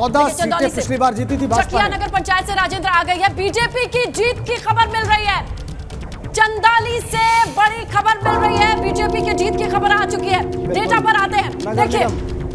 14 सीटें पिछली बार जीती थी भाजपा। चकिया नगर पंचायत से राजेंद्र आ गई है। बीजेपी की जीत की खबर मिल रही है। चंदाली से बड़ी खबर मिल रही है। बीजेपी की जीत की खबर आ चुकी है। डेटा पर आते हैं। देखिए,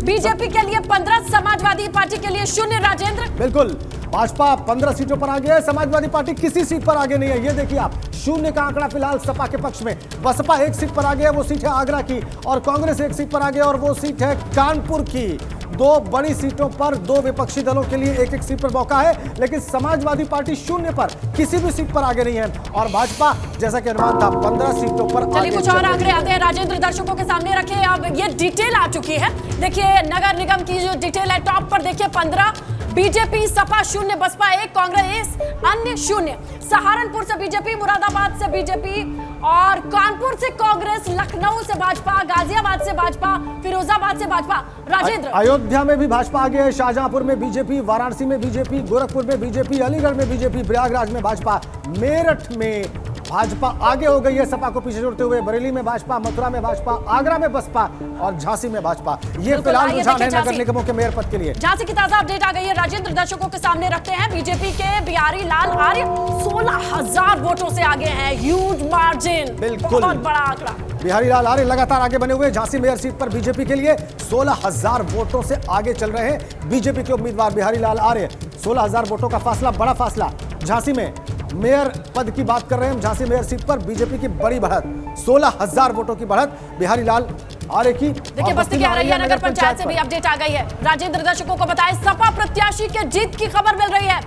बीजेपी के लिए 15, समाजवादी पार्टी के लिए 0। राजेंद्र, बिल्कुल, भाजपा 15 सीटों पर आगे है, समाजवादी पार्टी किसी सीट पर आगे नहीं है। ये देखिए आप, 0 का आंकड़ा फिलहाल सपा के पक्ष में। बसपा 1 सीट पर आगे है, वो सीट है आगरा की, और कांग्रेस 1 सीट पर आगे और वो सीट है कानपुर की। 2 बड़ी सीटों पर 2 विपक्षी दलों के लिए 1-1 सीट पर मौका है, लेकिन समाजवादी पार्टी 0 पर किसी भी सीट पर आगे नहीं है, और भाजपा जैसा कि अनुमान था 15 सीटों पर आगे। चलिए कुछ और आंकड़े आते हैं राजेंद्र, दर्शकों के सामने रखे। अब ये डिटेल आ चुकी है। देखिए नगर निगम की जो डिटेल है, टॉप पर देखिए 15, बीजेपी सपा 0, बसपा 1, कांग्रेस अन्य 0। सहारनपुर से बीजेपी, मुरादाबाद से बीजेपी और कानपुर से कांग्रेस, लखनऊ से भाजपा, गाजियाबाद से भाजपा, फिरोजाबाद से भाजपा। राजेंद्र, अयोध्या में भी भाजपा आगे है, शाहजहांपुर में बीजेपी, वाराणसी में बीजेपी, गोरखपुर में बीजेपी, अलीगढ़ में बीजेपी, प्रयागराज में भाजपा, मेरठ में भाजपा आगे हो गई है सपा को पीछे छोड़ते हुए, बरेली में भाजपा, मथुरा में भाजपा, आगरा में बसपा और झांसी में भाजपा। ये फिलहाल रुझान है नगर निगमों के मेयर पद के लिए। झांसी की ताजा अपडेट आ गई है राजेंद्र, दर्शकों के सामने रखते हैं। बीजेपी के बिहारी लाल आर्य 16,000 वोटों से आगे हैं। ह्यूज मार्जिन, बिल्कुल बहुत बड़ा आंकड़ा। बिहारी लाल आर्य लगातार आगे बने हुए। झांसी मेयर सीट पर बीजेपी के लिए 16,000 वोटों से आगे चल रहे हैं बीजेपी के उम्मीदवार बिहारी लाल आर्य। 16,000 वोटों का फासला, बड़ा फासला। झांसी में मेयर पद की बात कर रहे हैं, झांसी मेयर सीट पर बीजेपी की बड़ी बढ़त, 16,000 वोटों की बढ़त बिहारी लाल आर्य की। देखिए बस्ती के हरैया नगर पंचायत से भी अपडेट आ गई है। राजेंद्र, दर्शकों को बताएं, सपा प्रत्याशी के जीत की खबर मिल रही है।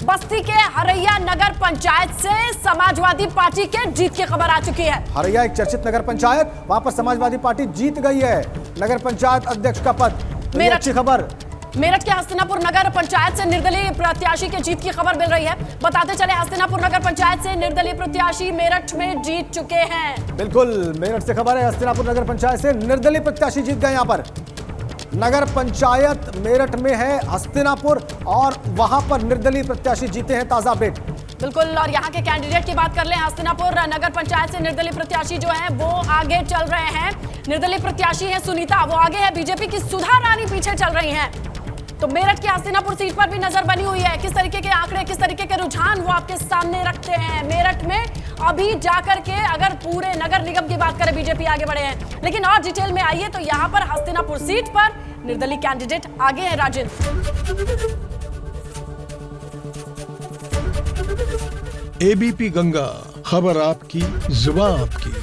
बस्ती के हरैया नगर पंचायत से समाजवादी पार्टी के जीत की खबर आ चुकी है। हरैया एक चर्चित नगर पंचायत, वहां पर समाजवादी पार्टी जीत गई है नगर पंचायत अध्यक्ष का पद। मेरठ अच्छी खबर, मेरठ के हस्तिनापुर नगर पंचायत से निर्दलीय प्रत्याशी के जीत की खबर मिल रही है। बताते चले, हस्तिनापुर नगर पंचायत से निर्दलीय प्रत्याशी मेरठ में जीत चुके हैं। बिल्कुल, मेरठ से खबर है, हस्तिनापुर नगर पंचायत से निर्दलीय प्रत्याशी जीत गए। यहाँ पर नगर पंचायत मेरठ में है हस्तिनापुर, और वहां पर निर्दलीय प्रत्याशी जीते हैं। ताजा अपडेट। बिल्कुल, और यहाँ के कैंडिडेट की बात कर लें, हस्तिनापुर नगर पंचायत से निर्दलीय प्रत्याशी जो है वो आगे चल रहे हैं। निर्दलीय प्रत्याशी है सुनीता, वो आगे है। बीजेपी की सुधा रानी पीछे चल रही हैं। तो मेरठ की हस्तिनापुर सीट पर भी नजर बनी हुई है। किस तरीके के आंकड़े, किस तरीके के रुझान वो आपके सामने रखते हैं। मेरठ में अभी जाकर के अगर पूरे नगर निगम की बात करें, बीजेपी आगे बढ़े हैं, लेकिन और डिटेल में आइए तो यहाँ पर हस्तिनापुर सीट पर निर्दलीय कैंडिडेट आगे हैं। राजेंद्र, एबीपी गंगा, खबर आपकी, जुबान आपकी।